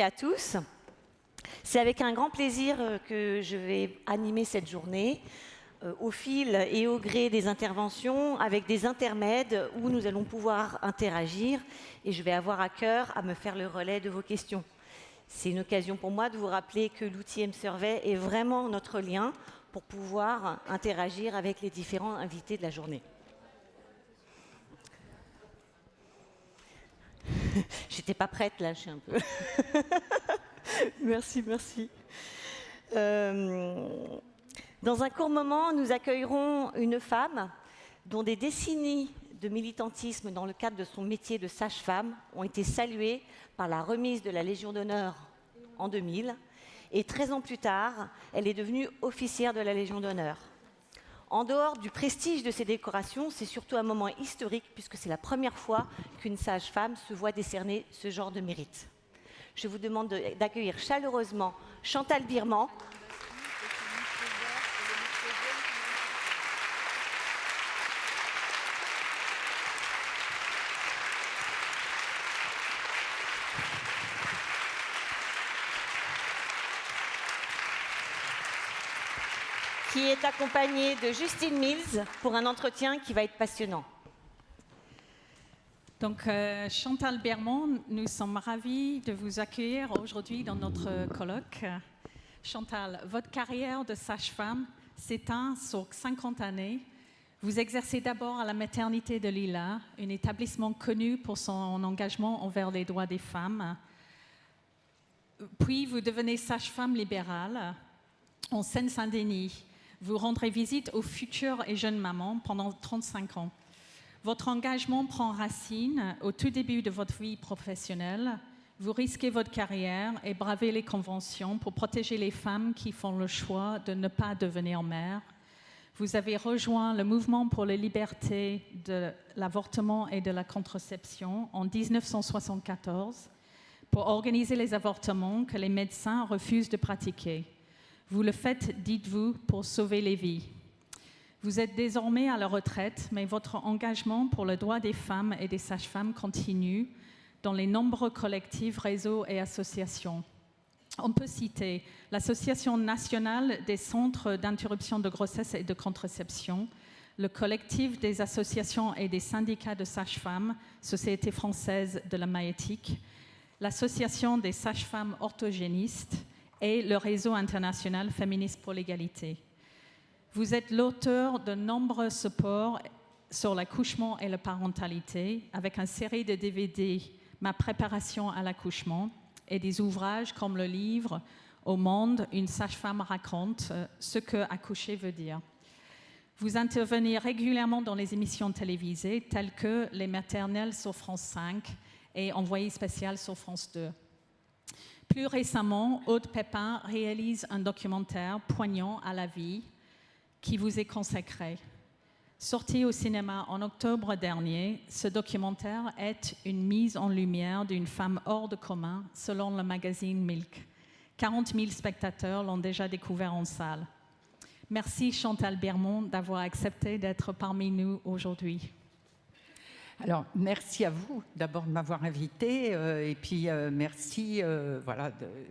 à tous. C'est avec un grand plaisir que je vais animer cette journée au fil et au gré des interventions avec des intermèdes où nous allons pouvoir interagir et je vais avoir à cœur à me faire le relais de vos questions. C'est une occasion pour moi de vous rappeler que l'outil mSurvey est vraiment notre lien pour pouvoir interagir avec les différents invités de la journée. J'étais pas prête là, je suis un peu. Merci. Dans un court moment, nous accueillerons une femme dont des décennies de militantisme dans le cadre de son métier de sage-femme ont été saluées par la remise de la Légion d'honneur en 2000. Et 13 ans plus tard, elle est devenue officière de la Légion d'honneur. En dehors du prestige de ces décorations, c'est surtout un moment historique puisque c'est la première fois qu'une sage-femme se voit décerner ce genre de mérite. Je vous demande d'accueillir chaleureusement Chantal Birman. Qui est accompagnée de Justine Mills pour un entretien qui va être passionnant. Donc, Chantal Birman, nous sommes ravis de vous accueillir aujourd'hui dans notre colloque. Chantal, votre carrière de sage-femme s'étend sur 50 années. Vous exercez d'abord à la maternité de Lila, un établissement connu pour son engagement envers les droits des femmes. Puis, vous devenez sage-femme libérale en Seine-Saint-Denis. Vous rendrez visite aux futures et jeunes mamans pendant 35 ans. Votre engagement prend racine au tout début de votre vie professionnelle. Vous risquez votre carrière et bravez les conventions pour protéger les femmes qui font le choix de ne pas devenir mères. Vous avez rejoint le mouvement pour la liberté de l'avortement et de la contraception en 1974 pour organiser les avortements que les médecins refusent de pratiquer. Vous le faites, dites-vous, pour sauver les vies. Vous êtes désormais à la retraite, mais votre engagement pour le droit des femmes et des sages-femmes continue dans les nombreux collectifs, réseaux et associations. On peut citer l'Association nationale des centres d'interruption de grossesse et de contraception, le collectif des associations et des syndicats de sages-femmes, Société française de la maïeutique, l'Association des sages-femmes orthogénistes, et le réseau international féministe pour l'égalité. Vous êtes l'auteur de nombreux supports sur l'accouchement et la parentalité, avec une série de DVD, Ma préparation à l'accouchement, et des ouvrages comme le livre Au monde, une sage-femme raconte ce que accoucher veut dire. Vous intervenez régulièrement dans les émissions télévisées telles que Les maternelles sur France 5 et Envoyé spécial sur France 2. Plus récemment, Aude Pépin réalise un documentaire poignant à la vie qui vous est consacré. Sorti au cinéma en octobre dernier, ce documentaire est une mise en lumière d'une femme hors de commun, selon le magazine Milk. 40 000 spectateurs l'ont déjà découvert en salle. Merci Chantal Birman d'avoir accepté d'être parmi nous aujourd'hui. Alors, merci à vous d'abord de m'avoir invité et puis merci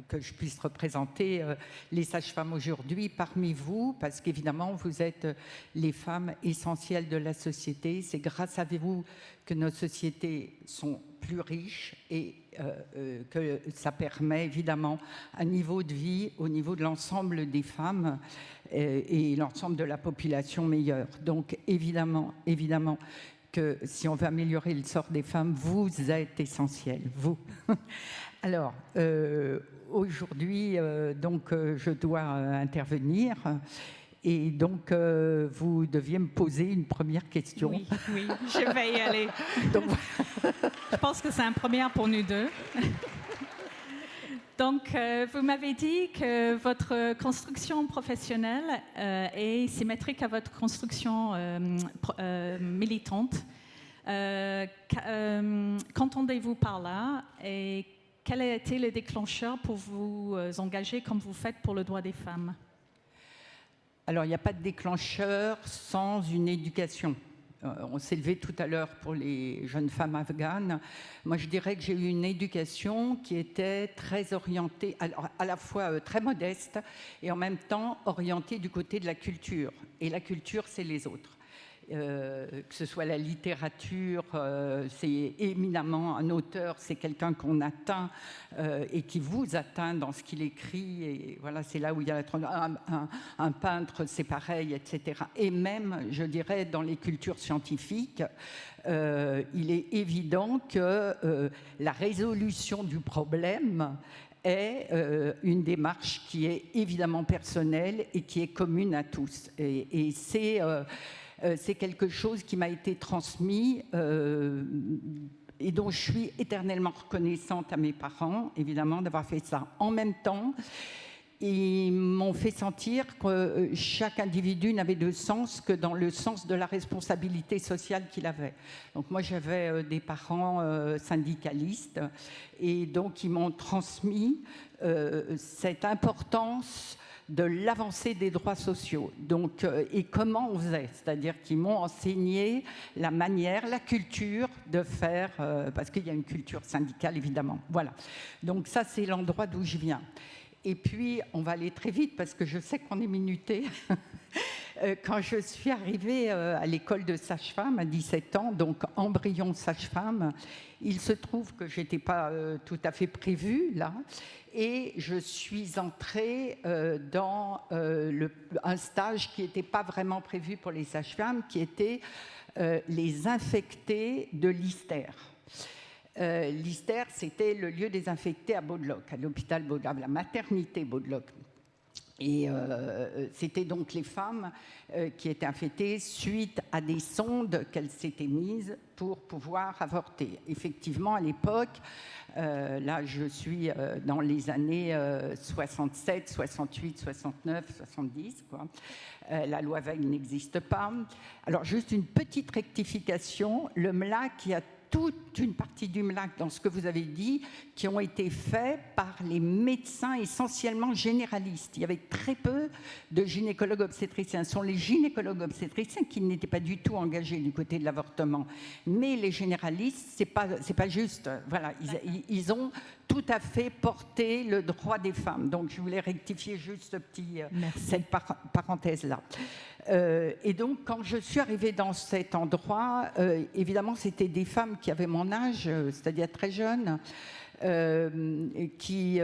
que je puisse représenter les sages-femmes aujourd'hui parmi vous parce qu'évidemment, vous êtes les femmes essentielles de la société. C'est grâce à vous que nos sociétés sont plus riches et que ça permet évidemment un niveau de vie au niveau de l'ensemble des femmes et l'ensemble de la population meilleur. Donc, évidemment, que si on veut améliorer le sort des femmes, vous êtes essentiels, vous. Alors, aujourd'hui, je dois intervenir et donc vous deviez me poser une première question. Oui, je vais y aller. Donc, je pense que c'est une première pour nous deux. Donc, vous m'avez dit que votre construction professionnelle est symétrique à votre construction militante. Qu'entendez-vous par là et quel a été le déclencheur pour vous engager comme vous faites pour le droit des femmes? Alors, il n'y a pas de déclencheur sans une éducation. On s'est levé tout à l'heure pour les jeunes femmes afghanes. Moi, je dirais que j'ai eu une éducation qui était très orientée, alors à la fois très modeste et en même temps orientée du côté de la culture. Et la culture, c'est les autres. Que ce soit la littérature, c'est éminemment un auteur, c'est quelqu'un qu'on atteint et qui vous atteint dans ce qu'il écrit. Et voilà, c'est là où il y a un peintre, c'est pareil, etc. Et même, je dirais, dans les cultures scientifiques, il est évident que la résolution du problème est une démarche qui est évidemment personnelle et qui est commune à tous. Et c'est quelque chose qui m'a été transmis et dont je suis éternellement reconnaissante à mes parents, évidemment, d'avoir fait ça. En même temps, ils m'ont fait sentir que chaque individu n'avait de sens que dans le sens de la responsabilité sociale qu'il avait. Donc moi, j'avais des parents syndicalistes et donc ils m'ont transmis cette importance de l'avancée des droits sociaux. Donc, et comment on faisait, c'est-à-dire qu'ils m'ont enseigné la manière, la culture de faire, parce qu'il y a une culture syndicale évidemment. Voilà. Donc ça, c'est l'endroit d'où je viens. Et puis, on va aller très vite parce que je sais qu'on est minuté. Quand je suis arrivée à l'école de sage-femme à 17 ans, donc embryon sage-femme, il se trouve que je n'étais pas tout à fait prévue là, et je suis entrée dans un stage qui n'était pas vraiment prévu pour les sages-femmes, qui était les infectés de l'Ister. L'Ister, c'était le lieu des infectés à Baudeloc, à l'hôpital Baudeloc, à la maternité Baudeloc. Et c'était donc les femmes qui étaient infectées suite à des sondes qu'elles s'étaient mises pour pouvoir avorter. Effectivement, à l'époque, là je suis dans les années 67, 68, 69, 70, quoi. La loi Veil n'existe pas. Alors juste une petite rectification, le MLAC, il y a toute une partie du MLAC dans ce que vous avez dit qui ont été faits par les médecins essentiellement généralistes. Il y avait très peu de gynécologues obstétriciens. Ce sont les gynécologues obstétriciens qui n'étaient pas du tout engagés du côté de l'avortement. Mais les généralistes, c'est pas juste. Voilà, ils ont tout à fait porté le droit des femmes. Donc je voulais rectifier juste cette parenthèse-là. Et donc, quand je suis arrivée dans cet endroit, évidemment, c'était des femmes qui avaient mon âge, c'est-à-dire très jeunes, qui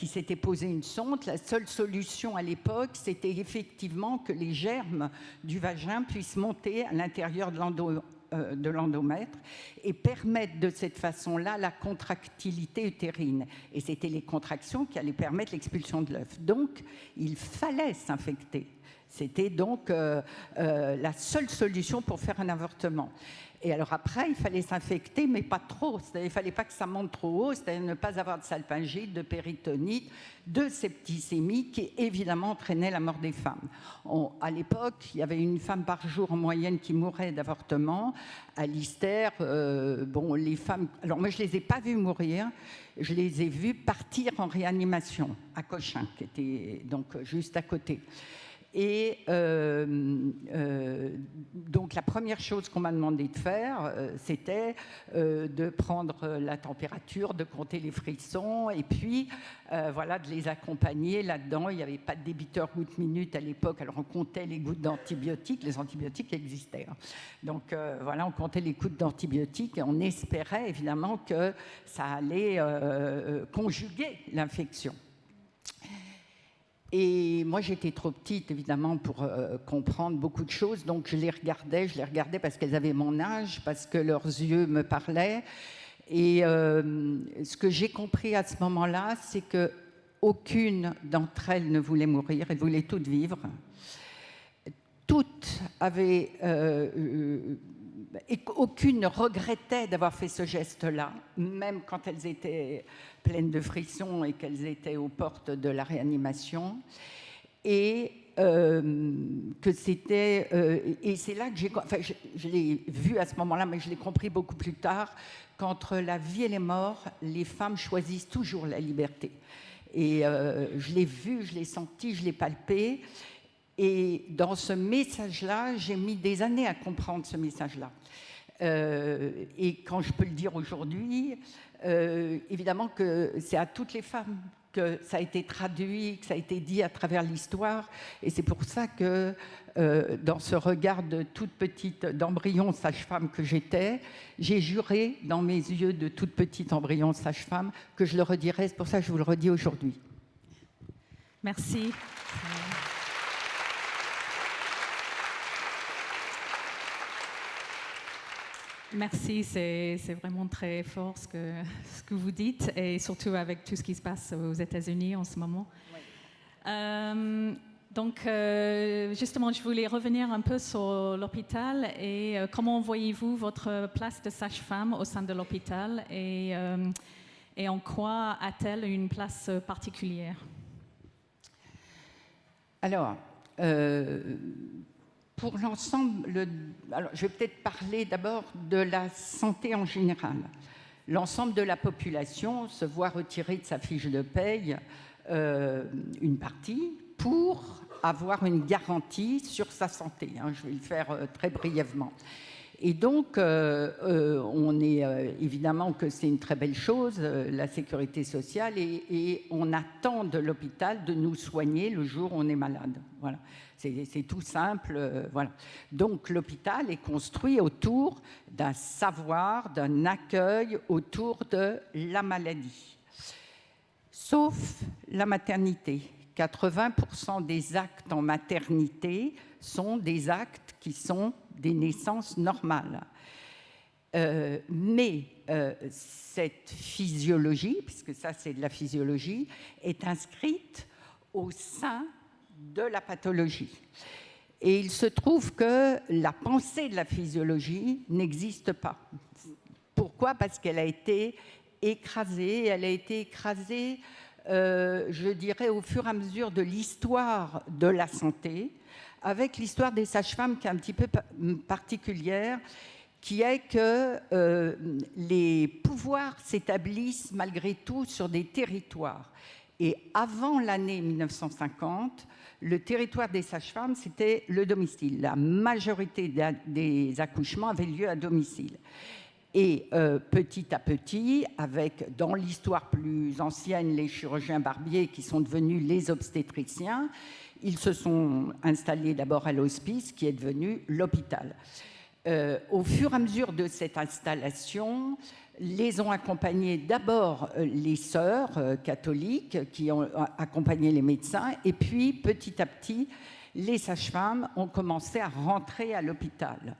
s'étaient posé une sonde. La seule solution à l'époque, c'était effectivement que les germes du vagin puissent monter à l'intérieur de l'endomètre et permettre de cette façon-là la contractilité utérine. Et c'était les contractions qui allaient permettre l'expulsion de l'œuf. Donc, il fallait s'infecter. C'était donc la seule solution pour faire un avortement. Et alors après, il fallait s'infecter, mais pas trop. C'est-à-dire, il ne fallait pas que ça monte trop haut, c'est-à-dire ne pas avoir de salpingite, de péritonite, de septicémie, qui évidemment entraînait la mort des femmes. À l'époque, il y avait une femme par jour en moyenne qui mourait d'avortement. À l'Ister, les femmes... Alors moi, je ne les ai pas vues mourir, je les ai vues partir en réanimation à Cochin, qui était donc juste à côté. Et donc la première chose qu'on m'a demandé de faire, c'était de prendre la température, de compter les frissons et puis de les accompagner là-dedans. Il n'y avait pas de débiteur goutte-minute à l'époque, alors on comptait les gouttes d'antibiotiques, les antibiotiques existaient. Donc on comptait les gouttes d'antibiotiques et on espérait évidemment que ça allait conjuguer l'infection. Et moi, j'étais trop petite, évidemment, pour comprendre beaucoup de choses. Donc, je les regardais parce qu'elles avaient mon âge, parce que leurs yeux me parlaient. Et ce que j'ai compris à ce moment-là, c'est qu'aucune d'entre elles ne voulait mourir. Elles voulaient toutes vivre. Toutes avaient... et aucune ne regrettait d'avoir fait ce geste-là, même quand elles étaient pleines de frissons et qu'elles étaient aux portes de la réanimation. Et que c'était... et c'est là que je l'ai vu à ce moment-là, mais je l'ai compris beaucoup plus tard, qu'entre la vie et les morts, les femmes choisissent toujours la liberté. Et je l'ai vu, je l'ai senti, je l'ai palpé. Et dans ce message-là, j'ai mis des années à comprendre ce message-là. Et quand je peux le dire aujourd'hui, évidemment que c'est à toutes les femmes que ça a été traduit, que ça a été dit à travers l'histoire. Et c'est pour ça que dans ce regard de toute petite, d'embryon sage-femme que j'étais, j'ai juré dans mes yeux de toute petite embryon sage-femme que je le redirais. C'est pour ça que je vous le redis aujourd'hui. Merci. Merci, c'est vraiment très fort ce que vous dites, et surtout avec tout ce qui se passe aux États-Unis en ce moment. Oui. Donc, justement, je voulais revenir un peu sur l'hôpital et comment voyez-vous votre place de sage-femme au sein de l'hôpital et en quoi a-t-elle une place particulière? Alors, pour l'ensemble, alors je vais peut-être parler d'abord de la santé en général. L'ensemble de la population se voit retirer de sa fiche de paye une partie pour avoir une garantie sur sa santé. Je vais le faire très brièvement. Et donc, on est évidemment que c'est une très belle chose, la sécurité sociale, et on attend de l'hôpital de nous soigner le jour où on est malade. Voilà, c'est tout simple. Voilà. Donc, l'hôpital est construit autour d'un savoir, d'un accueil autour de la maladie. Sauf la maternité. 80% des actes en maternité sont des actes qui sont des naissances normales. Mais cette physiologie, puisque ça c'est de la physiologie, est inscrite au sein de la pathologie. Et il se trouve que la pensée de la physiologie n'existe pas. Pourquoi ? Parce qu'elle a été écrasée, je dirais, au fur et à mesure de l'histoire de la santé, avec l'histoire des sages-femmes qui est un petit peu particulière, qui est que les pouvoirs s'établissent malgré tout sur des territoires. Et avant l'année 1950, le territoire des sages-femmes, c'était le domicile. La majorité des accouchements avaient lieu à domicile. Et petit à petit, avec dans l'histoire plus ancienne les chirurgiens barbiers qui sont devenus les obstétriciens, ils se sont installés d'abord à l'hospice qui est devenu l'hôpital. Au fur et à mesure de cette installation, les ont accompagnés d'abord les sœurs catholiques qui ont accompagné les médecins, et puis petit à petit, les sages-femmes ont commencé à rentrer à l'hôpital.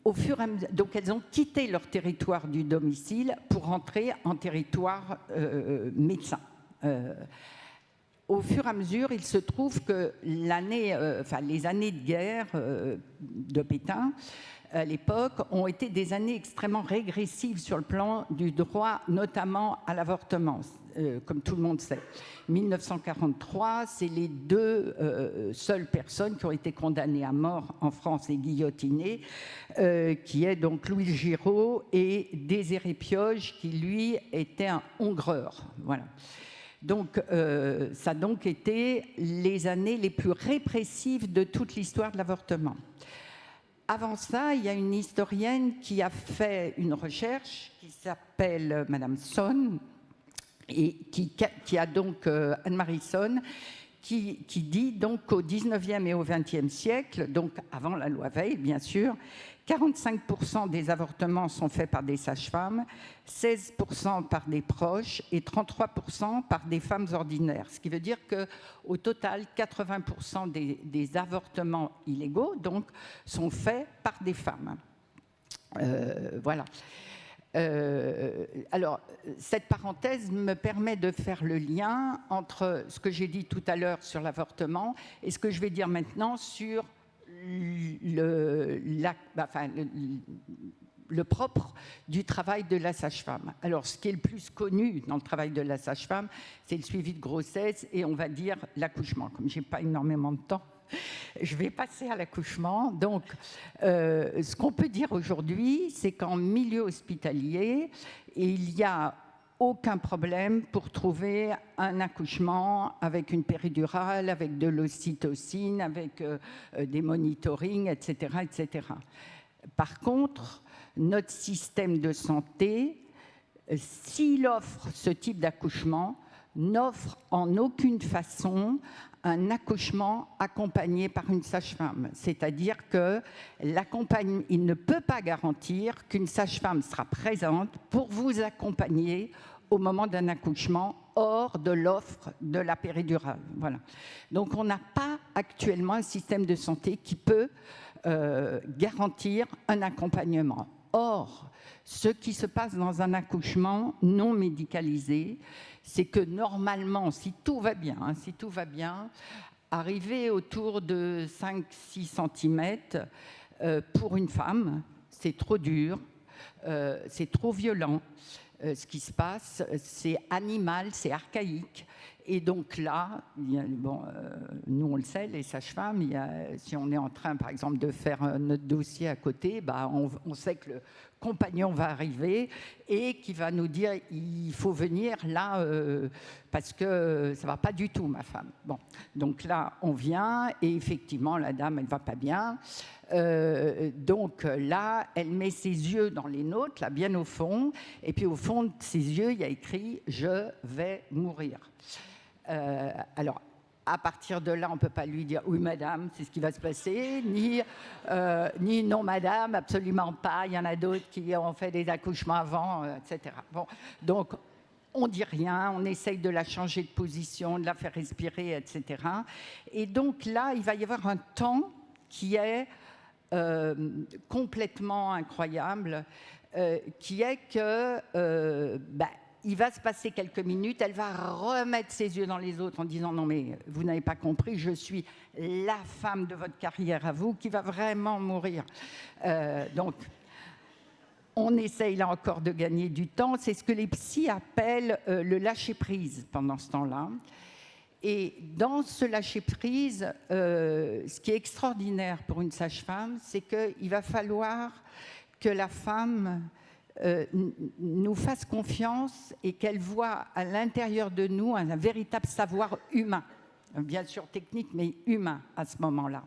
Au fur et à mesure, donc elles ont quitté leur territoire du domicile pour rentrer en territoire médecin. Au fur et à mesure, il se trouve que les années de guerre de Pétain, à l'époque, ont été des années extrêmement régressives sur le plan du droit, notamment à l'avortement, comme tout le monde sait. 1943, c'est les deux seules personnes qui ont été condamnées à mort en France et guillotinées, qui est donc Louis Giraud et Désiré Pioche, qui lui était un Hongreur. Voilà. Donc, ça a donc été les années les plus répressives de toute l'histoire de l'avortement. Avant ça, il y a une historienne qui a fait une recherche qui s'appelle Madame Sonn, et qui a donc Anne-Marie Sonn, qui dit donc qu'au 19e et au 20e siècle, donc avant la loi Veil, bien sûr, 45% des avortements sont faits par des sages-femmes, 16% par des proches et 33% par des femmes ordinaires. Ce qui veut dire qu'au total, 80% des avortements illégaux donc, sont faits par des femmes. Voilà. Alors, cette parenthèse me permet de faire le lien entre ce que j'ai dit tout à l'heure sur l'avortement et ce que je vais dire maintenant sur le propre du travail de la sage-femme. Alors, ce qui est le plus connu dans le travail de la sage-femme, c'est le suivi de grossesse et on va dire l'accouchement. Comme je n'ai pas énormément de temps, je vais passer à l'accouchement. Donc, ce qu'on peut dire aujourd'hui, c'est qu'en milieu hospitalier, il y a aucun problème pour trouver un accouchement avec une péridurale, avec de l'ocytocine, avec des monitorings, etc., etc. Par contre, notre système de santé, s'il offre ce type d'accouchement, n'offre en aucune façon un accouchement accompagné par une sage-femme. C'est-à-dire il ne peut pas garantir qu'une sage-femme sera présente pour vous accompagner au moment d'un accouchement hors de l'offre de la péridurale. Voilà. Donc on n'a pas actuellement un système de santé qui peut garantir un accompagnement. Or, ce qui se passe dans un accouchement non médicalisé, c'est que normalement, si tout va bien, arriver autour de 5-6 cm pour une femme, c'est trop dur, c'est trop violent. Ce qui se passe, c'est animal, c'est archaïque. Et donc là, nous on le sait, les sages-femmes, si on est en train, par exemple, de faire notre dossier à côté, on sait que le compagnon va arriver et qui va nous dire il faut venir là parce que ça ne va pas du tout, ma femme. Bon, donc là, on vient et effectivement, la dame, elle ne va pas bien. Donc là, elle met ses yeux dans les nôtres, là, bien au fond, et puis au fond de ses yeux, il y a écrit « Je vais mourir ». Alors, à partir de là, on ne peut pas lui dire « Oui, madame, c'est ce qui va se passer », ni « Non, madame, absolument pas, il y en a d'autres qui ont fait des accouchements avant, etc. » Bon, donc, on ne dit rien, on essaye de la changer de position, de la faire respirer, etc. Et donc là, il va y avoir un temps qui est complètement incroyable, qui est que il va se passer quelques minutes, elle va remettre ses yeux dans les autres en disant « Non mais vous n'avez pas compris, je suis la femme de votre carrière à vous qui va vraiment mourir. » Donc, on essaye là encore de gagner du temps. C'est ce que les psys appellent le lâcher-prise pendant ce temps-là. Et dans ce lâcher-prise, ce qui est extraordinaire pour une sage-femme, c'est qu'il va falloir que la femme nous fasse confiance et qu'elle voit à l'intérieur de nous un véritable savoir humain, bien sûr technique, mais humain à ce moment-là.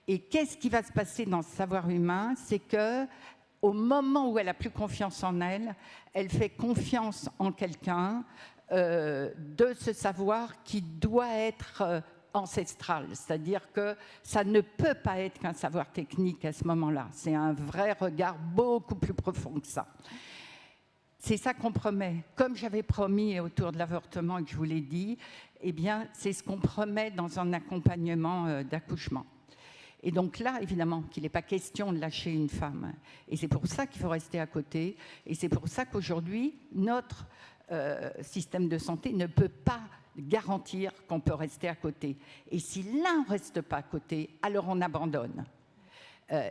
Et qu'est-ce qui va se passer dans ce savoir humain? C'est qu'au moment où elle n'a plus confiance en elle, elle fait confiance en quelqu'un de ce savoir qui doit être ancestral, c'est-à-dire que ça ne peut pas être qu'un savoir technique à ce moment-là. C'est un vrai regard beaucoup plus profond que ça. C'est ça qu'on promet. Comme j'avais promis autour de l'avortement et que je vous l'ai dit, eh bien, c'est ce qu'on promet dans un accompagnement d'accouchement. Et donc là, évidemment, qu'il n'est pas question de lâcher une femme. Et c'est pour ça qu'il faut rester à côté. Et c'est pour ça qu'aujourd'hui, notre système de santé ne peut pas garantir qu'on peut rester à côté. Et si l'un ne reste pas à côté, alors on abandonne.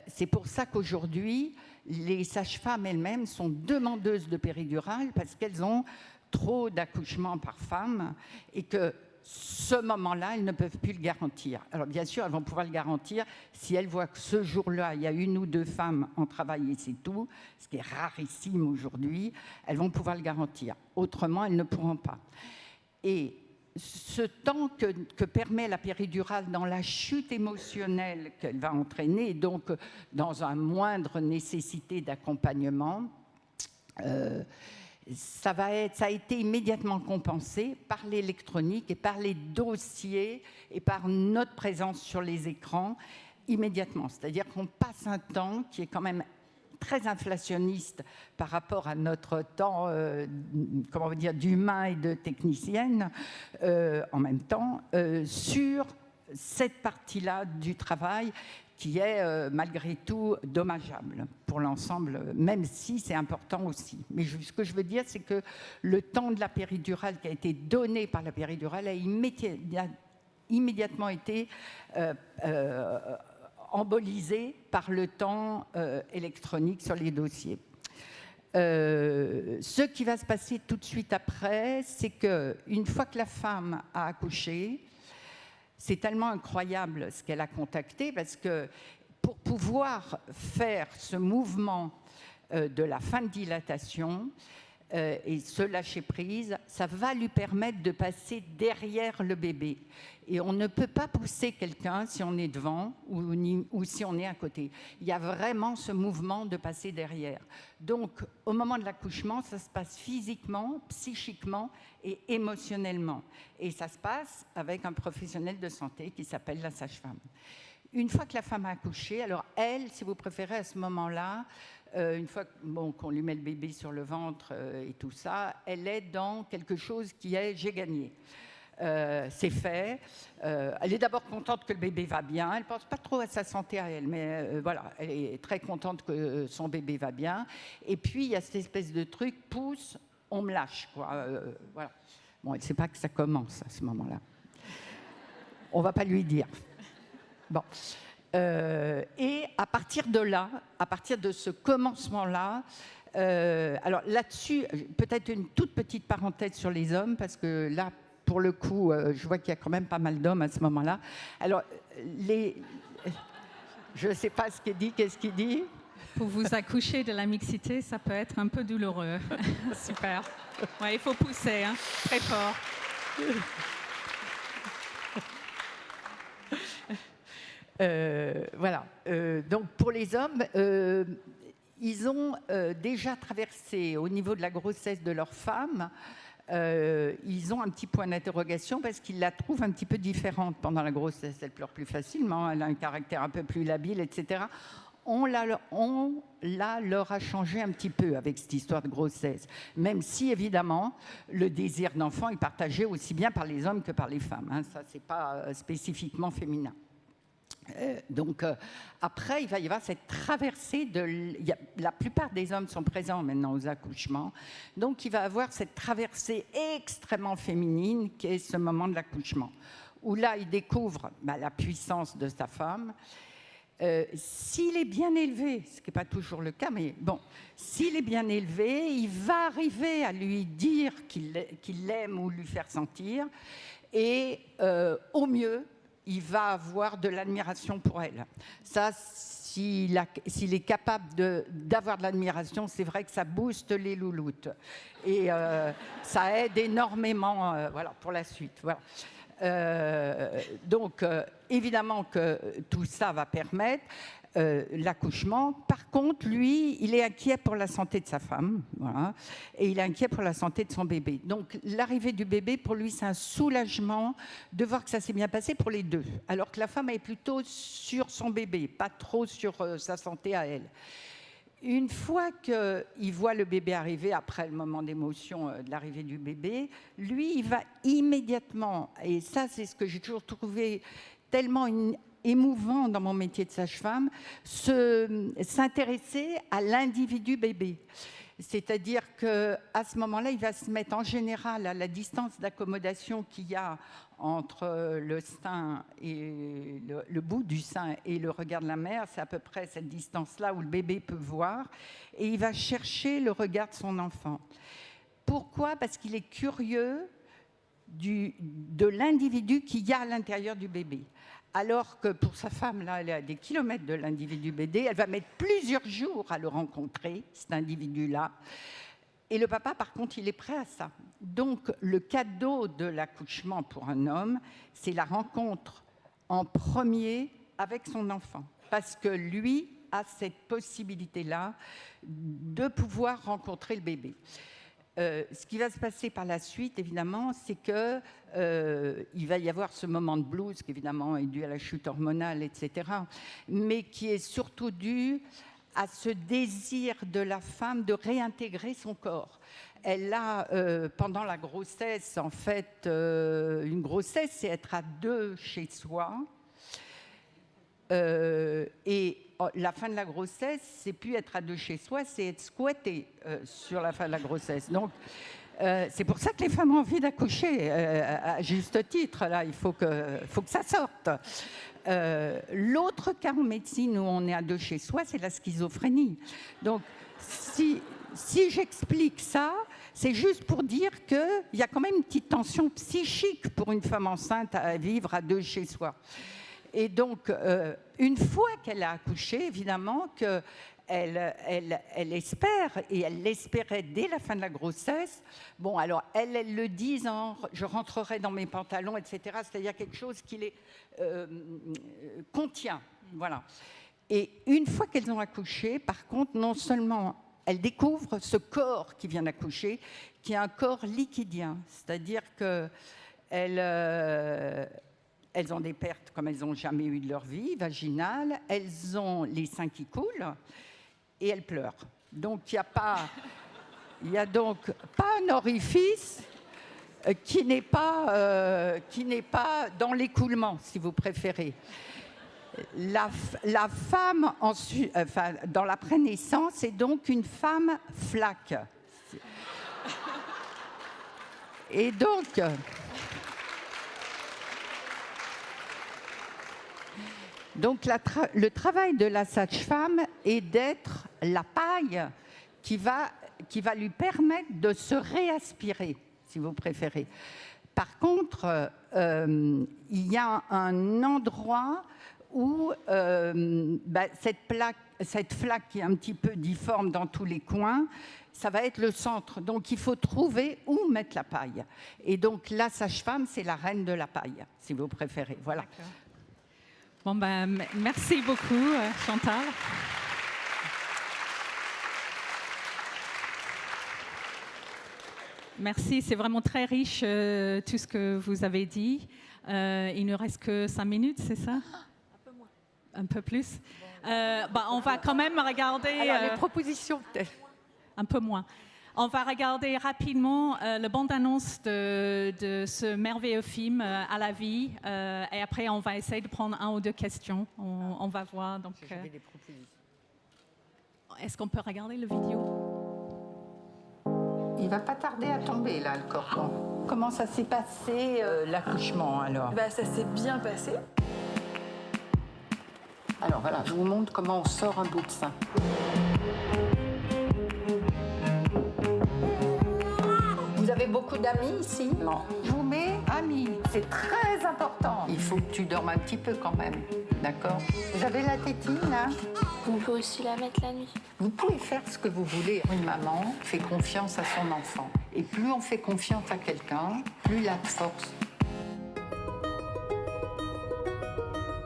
C'est pour ça qu'aujourd'hui, les sages-femmes elles-mêmes sont demandeuses de péridurale parce qu'elles ont trop d'accouchements par femme et que ce moment-là, elles ne peuvent plus le garantir. Alors bien sûr, elles vont pouvoir le garantir si elles voient que ce jour-là, il y a 1 ou 2 femmes en travail et c'est tout, ce qui est rarissime aujourd'hui, elles vont pouvoir le garantir. Autrement, elles ne pourront pas. Et ce temps que permet la péridurale dans la chute émotionnelle qu'elle va entraîner, donc dans une moindre nécessité d'accompagnement, ça a été immédiatement compensé par l'électronique et par les dossiers et par notre présence sur les écrans immédiatement. C'est-à-dire qu'on passe un temps qui est quand même très inflationniste par rapport à notre temps, d'humain et de technicienne, en même temps, sur cette partie-là du travail qui est malgré tout dommageable pour l'ensemble, même si c'est important aussi. Mais ce que je veux dire, c'est que le temps de la péridurale qui a été donné par la péridurale a immédiatement été embolisé par le temps électronique sur les dossiers. Ce qui va se passer tout de suite après, c'est qu'une fois que la femme a accouché, c'est tellement incroyable ce qu'elle a contacté, parce que pour pouvoir faire ce mouvement de la fin de dilatation, et ce lâcher-prise, ça va lui permettre de passer derrière le bébé. Et on ne peut pas pousser quelqu'un si on est devant ou si on est à côté. Il y a vraiment ce mouvement de passer derrière. Donc, au moment de l'accouchement, ça se passe physiquement, psychiquement et émotionnellement. Et ça se passe avec un professionnel de santé qui s'appelle la sage-femme. Une fois que la femme a accouché, alors elle, si vous préférez, à ce moment-là, une fois qu'on lui met le bébé sur le ventre et tout ça, elle est dans quelque chose qui est « j'ai gagné ». C'est fait. Elle est d'abord contente que le bébé va bien. Elle ne pense pas trop à sa santé à elle, mais voilà, elle est très contente que son bébé va bien. Et puis, il y a cette espèce de truc, pousse, on me lâche, quoi. Voilà. Bon, elle ne sait pas que ça commence à ce moment-là. On ne va pas lui dire. Bon. Et à partir de là, à partir de ce commencement-là, alors là-dessus, peut-être une toute petite parenthèse sur les hommes, parce que là, pour le coup, je vois qu'il y a quand même pas mal d'hommes à ce moment-là. Alors, je ne sais pas ce qu'il dit, qu'est-ce qu'il dit ? Pour vous accoucher de la mixité, ça peut être un peu douloureux. Super. Ouais, il faut pousser, hein, très fort. Voilà. Donc, pour les hommes, ils ont déjà traversé, au niveau de la grossesse de leur femme, ils ont un petit point d'interrogation parce qu'ils la trouvent un petit peu différente pendant la grossesse. Elle pleure plus facilement, elle a un caractère un peu plus labile, etc. On leur a changé un petit peu avec cette histoire de grossesse, même si, évidemment, le désir d'enfant est partagé aussi bien par les hommes que par les femmes. Hein. Ça, ce n'est pas spécifiquement féminin. Donc, après, il va y avoir cette traversée la plupart des hommes sont présents maintenant aux accouchements. Donc, il va y avoir cette traversée extrêmement féminine qui est ce moment de l'accouchement, où là, il découvre la puissance de sa femme. S'il est bien élevé, ce qui n'est pas toujours le cas, mais bon, s'il est bien élevé, il va arriver à lui dire qu'il l'aime ou lui faire sentir. Et au mieux, il va avoir de l'admiration pour elle. Ça, s'il est capable d'avoir de l'admiration, c'est vrai que ça booste les louloutes. Et ça aide énormément voilà, pour la suite. Voilà. Donc, évidemment que tout ça va permettre l'accouchement. Par contre, lui, il est inquiet pour la santé de sa femme, voilà, et il est inquiet pour la santé de son bébé. Donc, l'arrivée du bébé, pour lui, c'est un soulagement de voir que ça s'est bien passé pour les deux, alors que la femme est plutôt sur son bébé, pas trop sur sa santé à elle. Une fois qu'il voit le bébé arriver, après le moment d'émotion de l'arrivée du bébé, lui, il va immédiatement, et ça, c'est ce que j'ai toujours trouvé tellement émouvant dans mon métier de sage-femme, s'intéresser à l'individu bébé. C'est-à-dire qu'à ce moment-là, il va se mettre en général à la distance d'accommodation qu'il y a entre le sein et le bout du sein et le regard de la mère. C'est à peu près cette distance-là où le bébé peut voir. Et il va chercher le regard de son enfant. Pourquoi ? Parce qu'il est curieux de l'individu qu'il y a à l'intérieur du bébé. Alors que pour sa femme, là, elle est à des kilomètres de l'individu bébé, elle va mettre plusieurs jours à le rencontrer, cet individu-là. Et le papa, par contre, il est prêt à ça. Donc, le cadeau de l'accouchement pour un homme, c'est la rencontre en premier avec son enfant. Parce que lui a cette possibilité-là de pouvoir rencontrer le bébé. Ce qui va se passer par la suite, évidemment, c'est qu'il va y avoir ce moment de blues qui, évidemment, est dû à la chute hormonale, etc., mais qui est surtout dû à ce désir de la femme de réintégrer son corps. Elle a, pendant la grossesse, en fait, une grossesse, c'est être à deux chez soi. Et la fin de la grossesse, c'est plus être à deux chez soi, c'est être squatté sur la fin de la grossesse. Donc, c'est pour ça que les femmes ont envie d'accoucher, à juste titre. Là, il faut que ça sorte. L'autre cas en médecine où on est à deux chez soi, c'est la schizophrénie. Donc, si j'explique ça, c'est juste pour dire qu'il y a quand même une petite tension psychique pour une femme enceinte à vivre à deux chez soi. Et donc, une fois qu'elle a accouché, évidemment, qu'elle elle espère, et elle l'espérait dès la fin de la grossesse. Bon, alors, elle le dit, je rentrerai dans mes pantalons, etc. C'est-à-dire quelque chose qui les contient. Voilà. Et une fois qu'elles ont accouché, par contre, non seulement elles découvrent ce corps qui vient d'accoucher, qui est un corps liquidien, c'est-à-dire qu'elles ont des pertes comme elles n'ont jamais eu de leur vie, vaginales, elles ont les seins qui coulent et elles pleurent. Donc, il n'y a donc pas un orifice qui n'est pas dans l'écoulement, si vous préférez. La femme, dans l'après-naissance, est donc une femme flaque. Et donc... Donc, le travail de la sage-femme est d'être la paille qui va lui permettre de se réaspirer, si vous préférez. Par contre, il y a un endroit où cette flaque qui est un petit peu difforme dans tous les coins, ça va être le centre. Donc, il faut trouver où mettre la paille. Et donc, la sage-femme, c'est la reine de la paille, si vous préférez. Voilà. D'accord. Bon, merci beaucoup, Chantal. Merci, c'est vraiment très riche tout ce que vous avez dit. Il ne reste que 5 minutes, c'est ça? Un peu moins. Un peu plus? On va quand même regarder... Alors, les propositions, peut-être. Un peu moins. On va regarder rapidement la bande-annonce de ce merveilleux film à la vie, et après on va essayer de prendre 1 ou 2 questions. On va voir. Donc, j'avais des propositions. Est-ce qu'on peut regarder le vidéo? Il va pas tarder à tomber là, le cordon. Comment ça s'est passé l'accouchement alors? Ça s'est bien passé. Alors voilà, je vous montre comment on sort un bout de sein. Vous avez beaucoup d'amis ici? Non. Je vous mets amis. C'est très important. Il faut que tu dormes un petit peu quand même. D'accord? Vous avez la tétine, là? On peut aussi la mettre la nuit. Vous pouvez faire ce que vous voulez. Une maman fait confiance à son enfant. Et plus on fait confiance à quelqu'un, plus il a de force.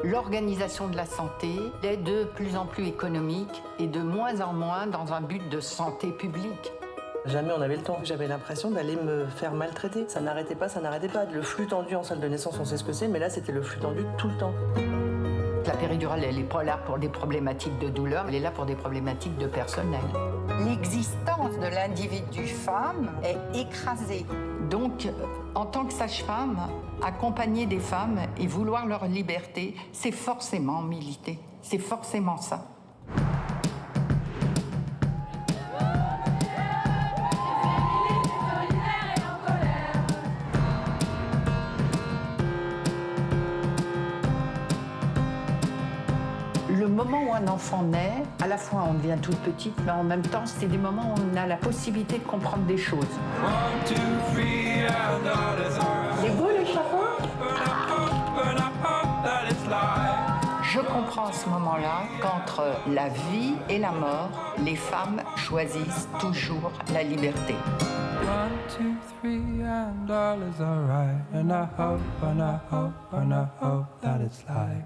L'organisation de la santé est de plus en plus économique et de moins en moins dans un but de santé publique. Jamais on avait le temps. J'avais l'impression d'aller me faire maltraiter. Ça n'arrêtait pas, ça n'arrêtait pas. Le flux tendu en salle de naissance, on sait ce que c'est, mais là, c'était le flux tendu tout le temps. La péridurale, elle n'est pas là pour des problématiques de douleur, elle est là pour des problématiques de personnel. L'existence de l'individu femme est écrasée. Donc, en tant que sage-femme, accompagner des femmes et vouloir leur liberté, c'est forcément militer. C'est forcément ça. Le moment où un enfant naît, à la fois on devient toute petite, mais en même temps, c'est des moments où on a la possibilité de comprendre des choses. C'est beau le chapeau? Je comprends à ce moment-là qu'entre la vie et la mort, les femmes choisissent toujours la liberté. 1, 2, 3 and all is alright. And I hope, and I hope, and I hope that it's like.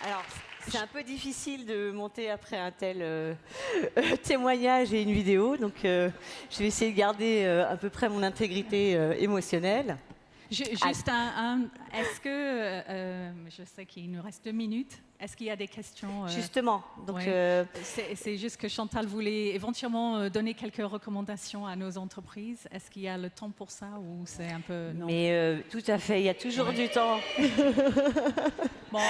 Alors, c'est un peu difficile de monter après un tel témoignage et une vidéo, donc je vais essayer de garder à peu près mon intégrité émotionnelle. Juste est-ce que, je sais qu'il nous reste 2 minutes, est-ce qu'il y a des questions Justement, donc ouais. C'est juste que Chantal voulait éventuellement donner quelques recommandations à nos entreprises. Est-ce qu'il y a le temps pour ça ou c'est un peu... Non. Mais tout à fait, il y a toujours du temps. Bon,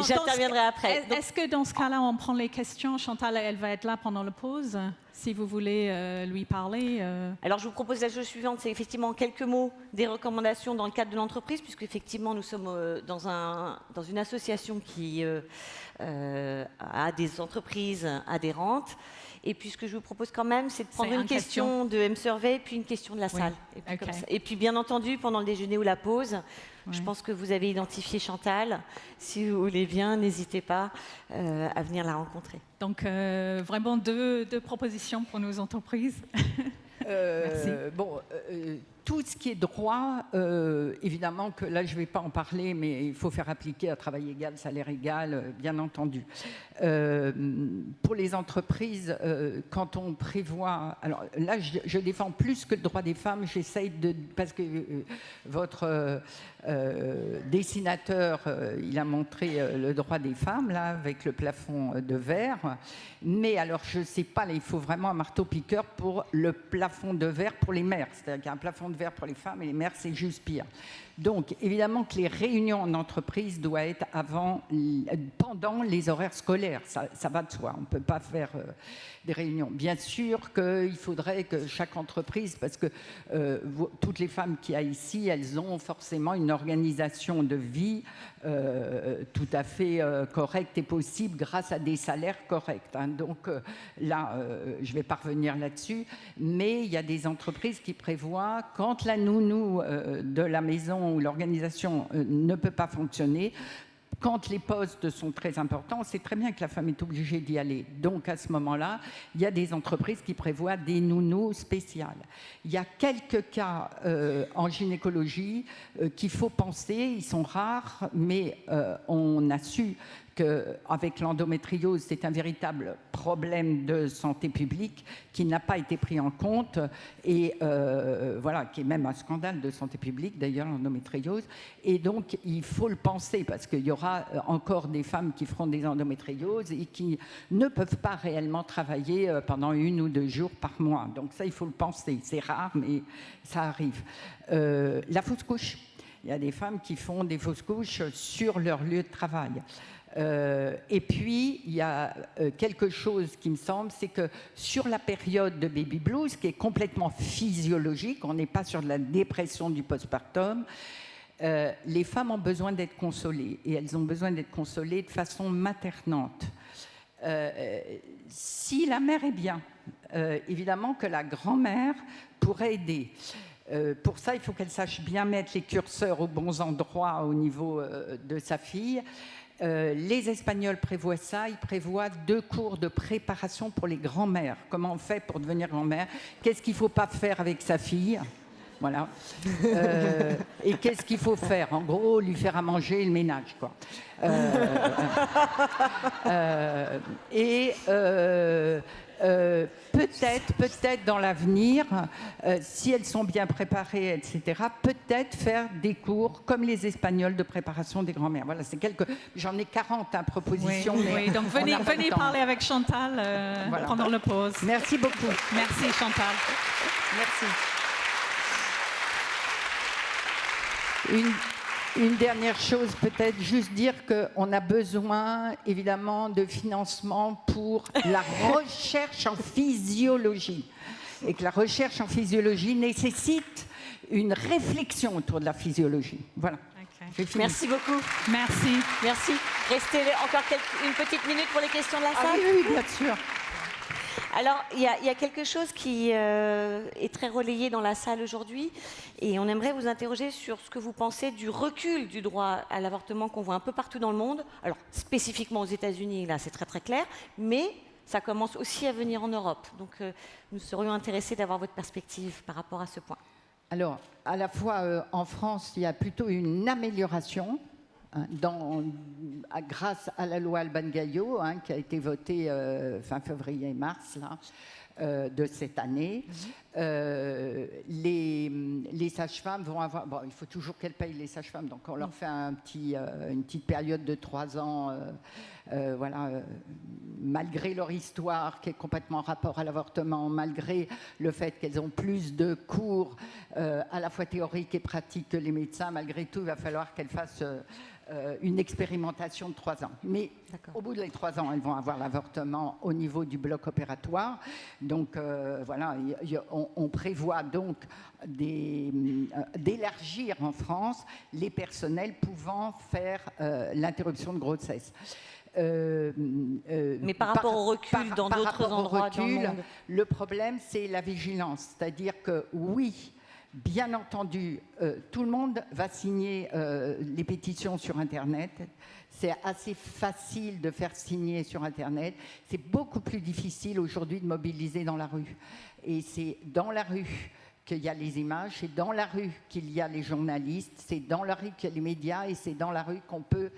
j'interviendrai après. Est-ce que dans ce cas-là, on prend les questions? Chantal, elle va être là pendant la pause, si vous voulez lui parler. Alors, je vous propose la chose suivante, c'est effectivement quelques mots des recommandations dans le cadre de l'entreprise, puisque effectivement, nous sommes dans une association qui a des entreprises adhérentes. Et puis ce que je vous propose quand même, c'est de prendre C'est une une question de M-Survey, puis une question de la Oui. salle. Et puis, Ok. comme ça. Et puis bien entendu, pendant le déjeuner ou la pause, je Ouais. pense que vous avez identifié Chantal. Si vous voulez bien, n'hésitez pas à venir la rencontrer. Donc, vraiment deux propositions pour nos entreprises. Merci. Bon, tout ce qui est droit, évidemment que là, je ne vais pas en parler, mais il faut faire appliquer à travail égal, salaire égal, bien entendu. Pour les entreprises, quand on prévoit... Alors là, je défends plus que le droit des femmes, j'essaye de... Parce que votre dessinateur, il a montré le droit des femmes, là, avec le plafond de verre. Mais alors, je ne sais pas, là, il faut vraiment un marteau-piqueur pour le plafond de verre pour les mères. C'est-à-dire qu'il y a un plafond de verre pour les femmes et les mères, c'est juste pire. Donc, évidemment que les réunions en entreprise doivent être pendant les horaires scolaires. Ça va de soi. On ne peut pas faire des réunions. Bien sûr qu'il faudrait que chaque entreprise, parce que toutes les femmes qu'il y a ici, elles ont forcément une organisation de vie tout à fait correcte et possible grâce à des salaires corrects. Hein. Donc là, je vais pas revenir là-dessus, mais il y a des entreprises qui prévoient, quand la nounou de la maison ou l'organisation ne peut pas fonctionner, quand les postes sont très importants, c'est très bien que la femme est obligée d'y aller. Donc, à ce moment-là, il y a des entreprises qui prévoient des nounous spéciales. Il y a quelques cas en gynécologie qu'il faut penser. Ils sont rares, mais on a su qu'avec l'endométriose, c'est un véritable problème de santé publique qui n'a pas été pris en compte et voilà, qui est même un scandale de santé publique, d'ailleurs, l'endométriose. Et donc, il faut le penser parce qu'il y aura encore des femmes qui feront des endométrioses et qui ne peuvent pas réellement travailler pendant 1 ou 2 jours par mois. Donc ça, il faut le penser. C'est rare, mais ça arrive. La fausse couche. Il y a des femmes qui font des fausses couches sur leur lieu de travail. Et puis, il y a quelque chose qui me semble, c'est que sur la période de baby blues, qui est complètement physiologique, on n'est pas sur de la dépression du postpartum, les femmes ont besoin d'être consolées, et elles ont besoin d'être consolées de façon maternante. Si la mère est bien, évidemment que la grand-mère pourrait aider. Pour ça, il faut qu'elle sache bien mettre les curseurs aux bons endroits au niveau de sa fille. Les Espagnols prévoient ça, ils prévoient 2 cours de préparation pour les grands-mères. Comment on fait pour devenir grand-mère? Qu'est-ce qu'il ne faut pas faire avec sa fille? Voilà. Et qu'est-ce qu'il faut faire? En gros, lui faire à manger et le ménage, quoi. Peut-être dans l'avenir, si elles sont bien préparées, etc., peut-être faire des cours comme les Espagnols de préparation des grands-mères. Voilà, j'en ai 40 propositions. Oui, mais oui, donc venez parler avec Chantal voilà. pendant la pause. Merci beaucoup. Merci Chantal. Merci. Une dernière chose, peut-être juste dire qu'on a besoin évidemment de financement pour la recherche en physiologie et que la recherche en physiologie nécessite une réflexion autour de la physiologie. Voilà. Okay. Merci beaucoup. Merci. Merci. Restez encore une petite minute pour les questions de la salle. Oui, bien sûr. Alors, il y a quelque chose qui est très relayé dans la salle aujourd'hui et on aimerait vous interroger sur ce que vous pensez du recul du droit à l'avortement qu'on voit un peu partout dans le monde. Alors, spécifiquement aux États-Unis, là, c'est très très clair, mais ça commence aussi à venir en Europe. Donc, nous serions intéressés d'avoir votre perspective par rapport à ce point. Alors, à la fois en France, il y a plutôt une amélioration. Grâce à la loi Alban-Gaillot, qui a été votée fin février-mars de cette année, les sages-femmes vont avoir... Bon, il faut toujours qu'elles payent les sages-femmes, donc on leur fait une petite période de 3 ans, malgré leur histoire qui est complètement en rapport à l'avortement, malgré le fait qu'elles ont plus de cours à la fois théoriques et pratiques que les médecins, malgré tout, il va falloir qu'elles fassent... une expérimentation de 3 ans. Mais au bout des 3 ans, elles vont avoir l'avortement au niveau du bloc opératoire. Donc, on prévoit donc d'élargir en France les personnels pouvant faire l'interruption de grossesse. Mais par rapport au recul dans d'autres endroits dans le monde. Le problème, c'est la vigilance. C'est-à-dire que oui, bien entendu, tout le monde va signer les pétitions sur Internet. C'est assez facile de faire signer sur Internet. C'est beaucoup plus difficile aujourd'hui de mobiliser dans la rue. Et c'est dans la rue qu'il y a les images, c'est dans la rue qu'il y a les journalistes, c'est dans la rue qu'il y a les médias et c'est dans la rue qu'on peut,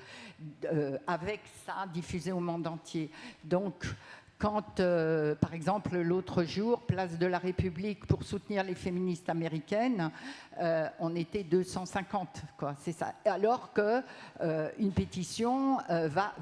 avec ça, diffuser au monde entier. Donc, quand, par exemple, l'autre jour, place de la République, pour soutenir les féministes américaines, on était 250, quoi, c'est ça. Alors qu'une pétition va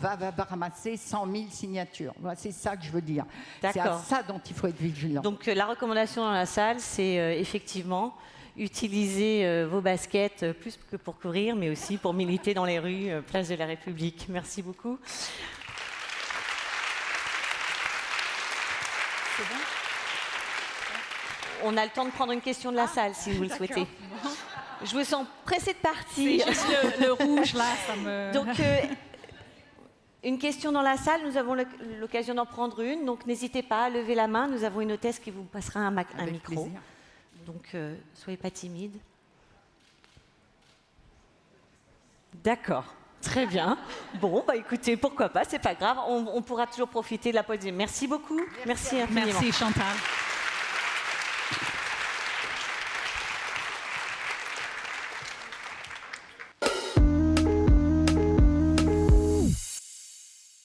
ramasser 100 000 signatures. Voilà, c'est ça que je veux dire. C'est à ça dont il faut être vigilant. Donc, la recommandation dans la salle, c'est effectivement utiliser vos baskets plus que pour courir, mais aussi pour militer dans les rues, place de la République. Merci beaucoup. On a le temps de prendre une question de la salle, si vous le souhaitez. Je vous sens pressée de partir. C'est juste le rouge, là, ça me... Donc, une question dans la salle, nous avons l'occasion d'en prendre une. Donc, n'hésitez pas à lever la main. Nous avons une hôtesse qui vous passera un micro. Plaisir. Donc, soyez pas timide. D'accord. Très bien. Bon, bah écoutez, pourquoi pas, c'est pas grave. On pourra toujours profiter de la pause. Merci beaucoup. Merci infiniment. Merci Chantal.